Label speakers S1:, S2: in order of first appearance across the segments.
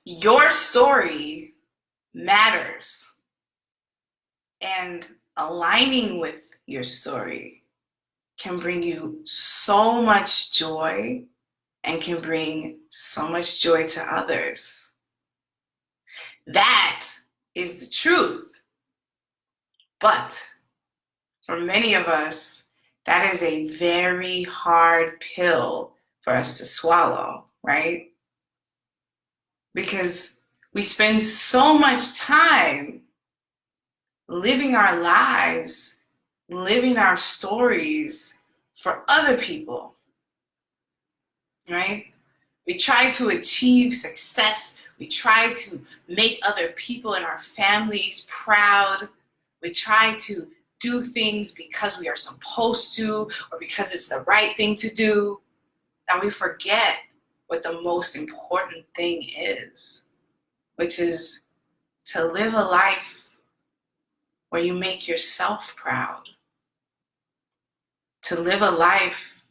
S1: Your story matters, and aligning with your story can bring you so much joy and can bring so much joy to others. That is the truth. But for many of us, that is a very hard pill for us to swallow, right? Because we spend so much time living our lives, living our stories for other people, right? We try to achieve success. We try to make other people in our families proud. We try to do things because we are supposed to or because it's the right thing to do. And we forget what the most important thing is, which is to live a life where you make yourself proud. To live a life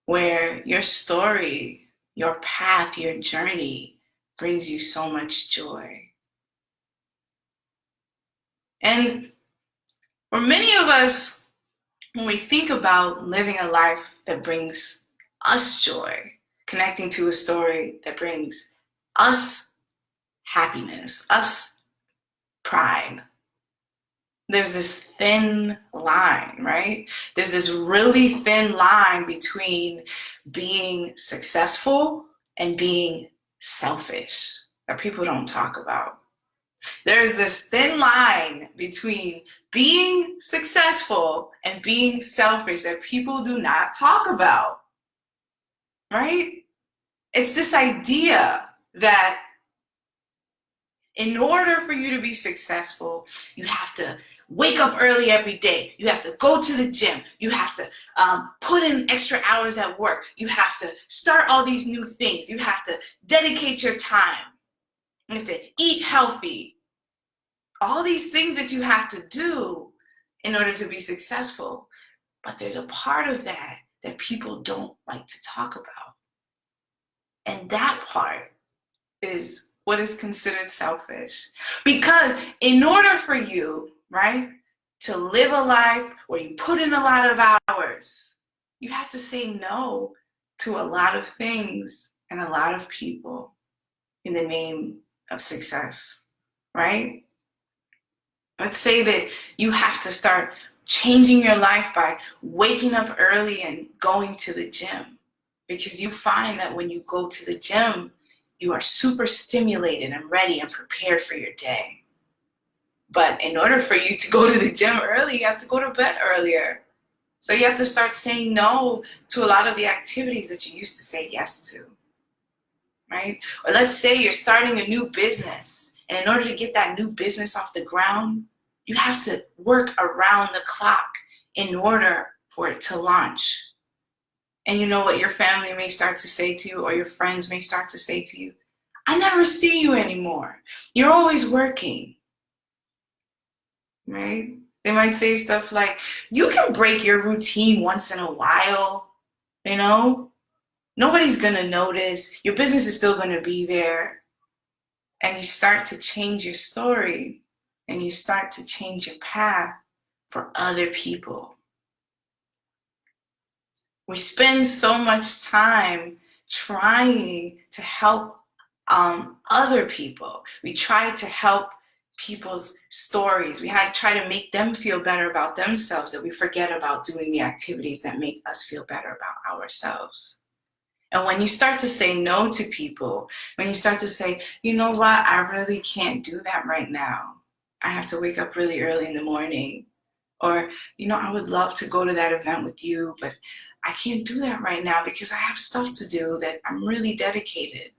S1: where your story, your path, your journey brings you so much joy. And for many of us, when we think about living a life that brings us joy, connecting to a story that brings us happiness, us pride, there's this thin line, right? There's this really thin line between being successful and being selfish that people don't talk about. There's this thin line between being successful and being selfish that people do not talk about, right? It's this idea that in order for you to be successful, you have to wake up early every day. You have to go to the gym. You have to put in extra hours at work. You have to start all these new things. You have to dedicate your time. You have to eat healthy. All these things that you have to do in order to be successful. But there's a part of that that people don't like to talk about. And that part is what is considered selfish. Because in order for you, right, to live a life where you put in a lot of hours, you have to say no to a lot of things and a lot of people in the name of success, right? Let's say that you have to start changing your life by waking up early and going to the gym, because you find that when you go to the gym, you are super stimulated and ready and prepared for your day. But in order for you to go to the gym early, you have to go to bed earlier. So you have to start saying no to a lot of the activities that you used to say yes to, right? Or let's say you're starting a new business, and in order to get that new business off the ground, you have to work around the clock in order for it to launch. And you know what your family may start to say to you, or your friends may start to say to you? I never see you anymore. You're always working, right? They might say stuff like, you can break your routine once in a while, you know? Nobody's gonna notice. Your business is still gonna be there. And you start to change your story and you start to change your path for other people. We spend so much time trying to help other people. We try to help people's stories. We try to make them feel better about themselves, that we forget about doing the activities that make us feel better about ourselves. And when you start to say no to people, when you start to say, you know what, I really can't do that right now. I have to wake up really early in the morning. Or, you know, I would love to go to that event with you, but I can't do that right now because I have stuff to do that I'm really dedicated.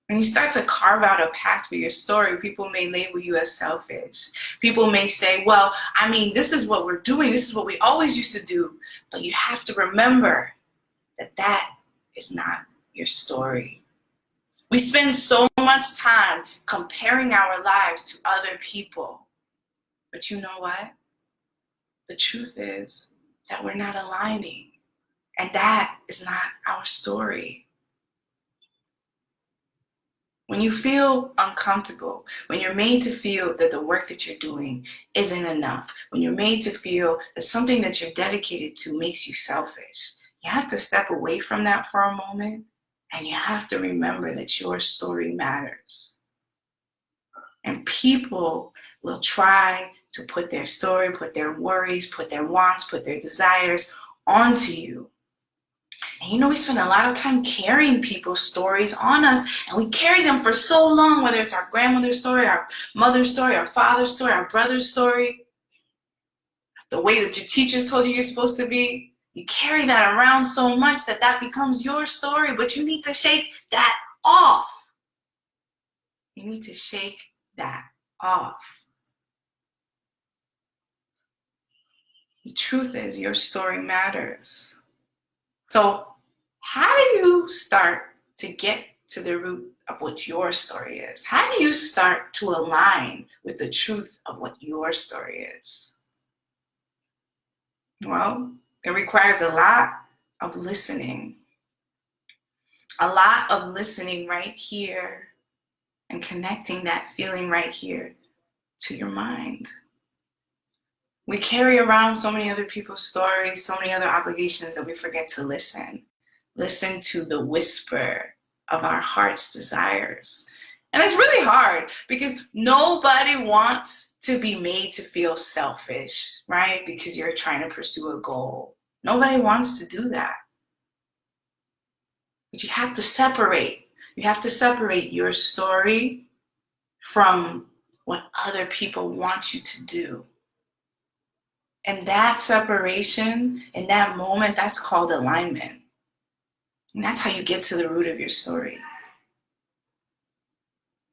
S1: When you start to carve out a path for your story, people may label you as selfish. People may say, well, I mean, this is what we're doing. This is what we always used to do. But you have to remember that that is not your story. We spend so much time comparing our lives to other people. But you know what? The truth is that we're not aligning. And that is not our story. When you feel uncomfortable, when you're made to feel that the work that you're doing isn't enough, when you're made to feel that something that you're dedicated to makes you selfish, you have to step away from that for a moment, and you have to remember that your story matters. And people will try to put their story, put their worries, put their wants, put their desires onto you. And we spend a lot of time carrying people's stories on us, and we carry them for so long, whether it's our grandmother's story, our mother's story, our father's story, our brother's story, the way that your teachers told you you're supposed to be. You carry that around so much that becomes your story, but you need to shake that off. You need to shake that off. The truth is, your story matters. So how do you start to get to the root of what your story is? How do you start to align with the truth of what your story is? Well, it requires a lot of listening. A lot of listening right here and connecting that feeling right here to your mind. We carry around so many other people's stories, so many other obligations that we forget to listen. Listen to the whisper of our heart's desires. And it's really hard because nobody wants to be made to feel selfish, right? Because you're trying to pursue a goal. Nobody wants to do that. But you have to separate. You have to separate your story from what other people want you to do. And that separation, in that moment, that's called alignment. And that's how you get to the root of your story.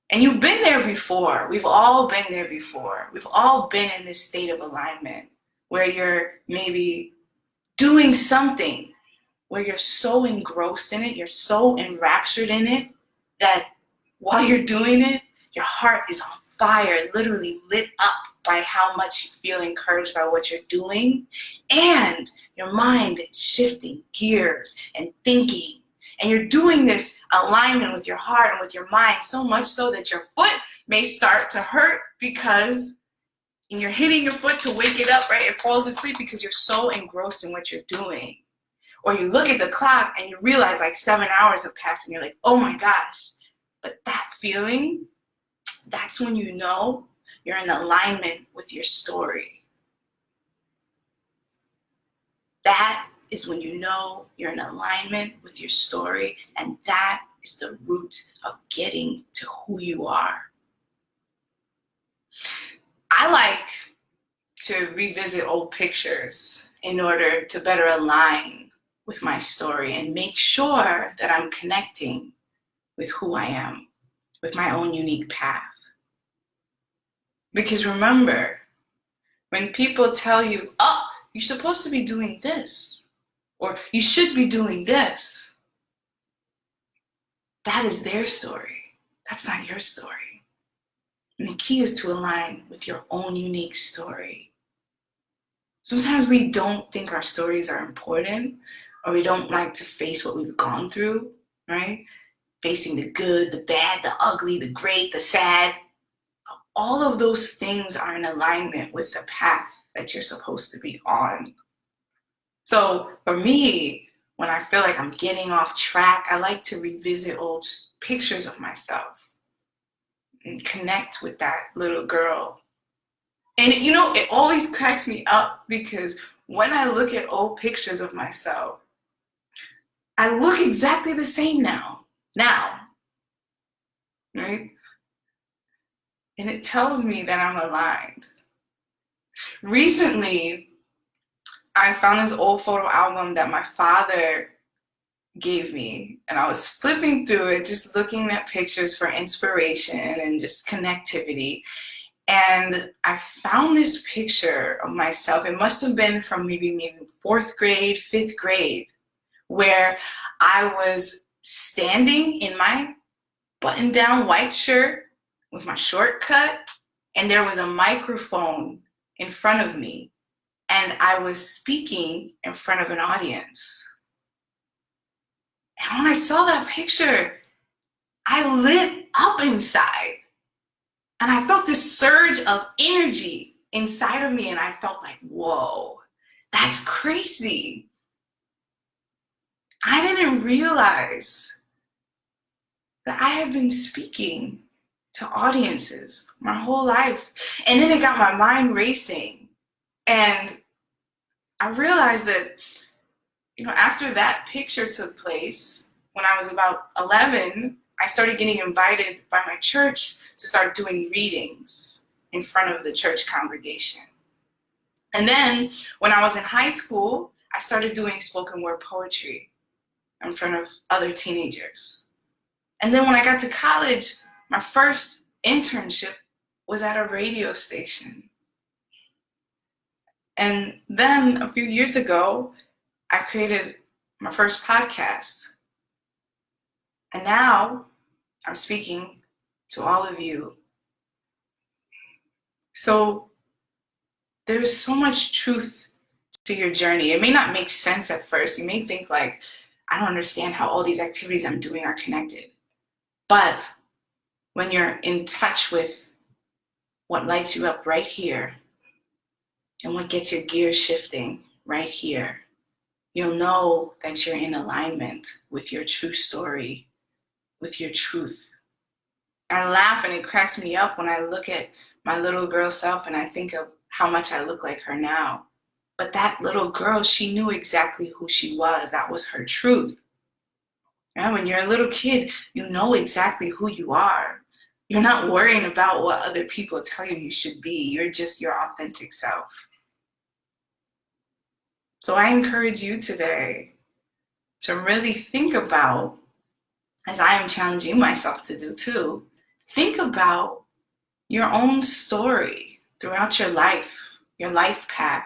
S1: And you've been there before. We've all been there before. We've all been in this state of alignment where you're maybe doing something where you're so engrossed in it, you're so enraptured in it, that while you're doing it, your heart is on fire, literally lit up by how much you feel encouraged by what you're doing. And your mind is shifting gears and thinking. And you're doing this alignment with your heart and with your mind, so much so that your foot may start to hurt because you're hitting your foot to wake it up, right? It falls asleep because you're so engrossed in what you're doing. Or you look at the clock and you realize like 7 hours have passed and you're like, oh my gosh. But that feeling, that's when you know you're in alignment with your story. That is when you know you're in alignment with your story, and that is the root of getting to who you are. I like to revisit old pictures in order to better align with my story and make sure that I'm connecting with who I am, with my own unique path. Because remember, when people tell you, oh, you're supposed to be doing this, or you should be doing this, that is their story. That's not your story. And the key is to align with your own unique story. Sometimes we don't think our stories are important, or we don't like to face what we've gone through, right? Facing the good, the bad, the ugly, the great, the sad. All of those things are in alignment with the path that you're supposed to be on. So for me, when I feel like I'm getting off track, I like to revisit old pictures of myself and connect with that little girl. And it always cracks me up because when I look at old pictures of myself, I look exactly the same now, right? And it tells me that I'm aligned. Recently, I found this old photo album that my father gave me, and I was flipping through it, just looking at pictures for inspiration and just connectivity. And I found this picture of myself. It must have been from maybe 4th grade, 5th grade, where I was standing in my button-down white shirt with my short cut, and there was a microphone in front of me, and I was speaking in front of an audience. And when I saw that picture, I lit up inside. And I felt this surge of energy inside of me, and I felt like, whoa, that's crazy. I didn't realize that I have been speaking to audiences my whole life. And then it got my mind racing. And I realized that, after that picture took place, when I was about 11, I started getting invited by my church to start doing readings in front of the church congregation. And then when I was in high school, I started doing spoken word poetry in front of other teenagers. And then when I got to college, my first internship was at a radio station. And then a few years ago, I created my first podcast. And now I'm speaking to all of you. So there's so much truth to your journey. It may not make sense at first. You may think like, I don't understand how all these activities I'm doing are connected. But when you're in touch with what lights you up right here and what gets your gears shifting right here, you'll know that you're in alignment with your true story, with your truth. I laugh and it cracks me up when I look at my little girl self and I think of how much I look like her now. But that little girl, she knew exactly who she was. That was her truth. And when you're a little kid, you know exactly who you are. You're not worrying about what other people tell you should be. You're just your authentic self. So I encourage you today to really think about, as I am challenging myself to do too, think about your own story throughout your life path.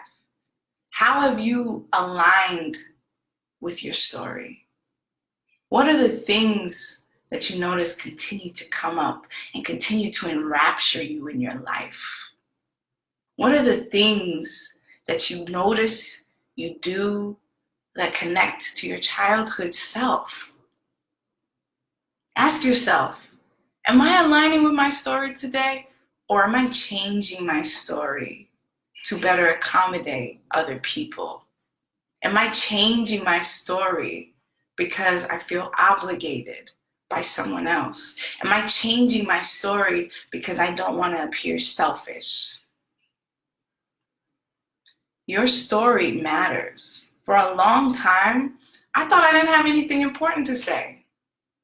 S1: How have you aligned with your story? What are the things that you notice continue to come up and continue to enrapture you in your life? What are the things that you notice you do that connect to your childhood self? Ask yourself, am I aligning with my story today, or am I changing my story to better accommodate other people? Am I changing my story because I feel obligated by someone else? Am I changing my story because I don't want to appear selfish? Your story matters. For a long time, I thought I didn't have anything important to say.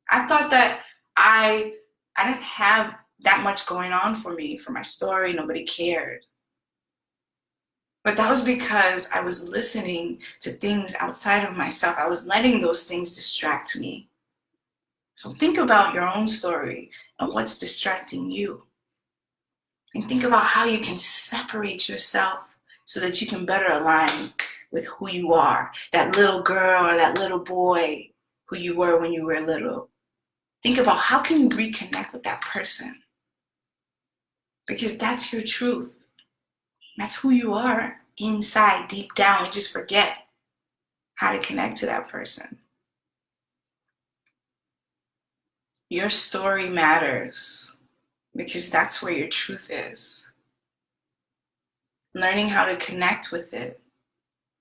S1: I thought that I didn't have that much going on for me, for my story. Nobody cared. But that was because I was listening to things outside of myself. I was letting those things distract me. So think about your own story and what's distracting you. And think about how you can separate yourself so that you can better align with who you are. That little girl or that little boy who you were when you were little. Think about how can you reconnect with that person? Because that's your truth. That's who you are inside, deep down. We just forget how to connect to that person. Your story matters because that's where your truth is. Learning how to connect with it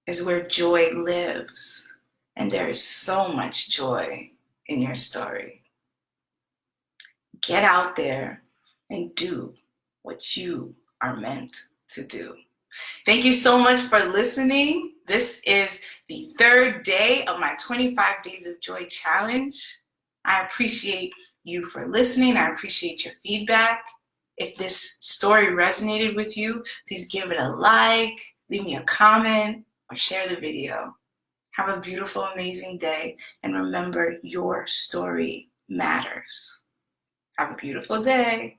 S1: is where joy lives. And there is so much joy in your story. Get out there and do what you are meant to do. Thank you so much for listening. This is the third day of my 25 Days of Joy challenge. I appreciate you for listening. I appreciate your feedback. If this story resonated with you, please give it a like, leave me a comment, or share the video. Have a beautiful, amazing day. And remember, your story matters. Have a beautiful day.